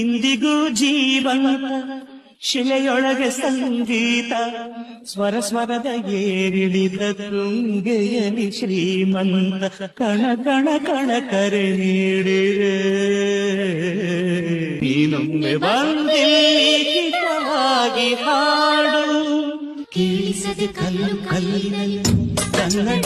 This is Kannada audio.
ಇಂದಿಗೂ ಜೀವಂತ ಶಿಲೆಯೊಳಗೆ ಸಂಗೀತ ಸ್ವರ ಸ್ವರದ ಏರಿಳಿದ ತುಂಗೆಯಲಿ ಶ್ರೀಮಂತ ಕಣ ಕಣ ಕಣ ಕರೆ ನೀಡಿರೆ ನೀನೊಮ್ಮೆ ಬಂದಿಲ್ಲವಾಗಿ ಹಾಡು ಕೇಳಿಸದೆ ಕಲ್ಲು ಕಲ್ಲಿನಲ್ಲಿ ಕನ್ನಡ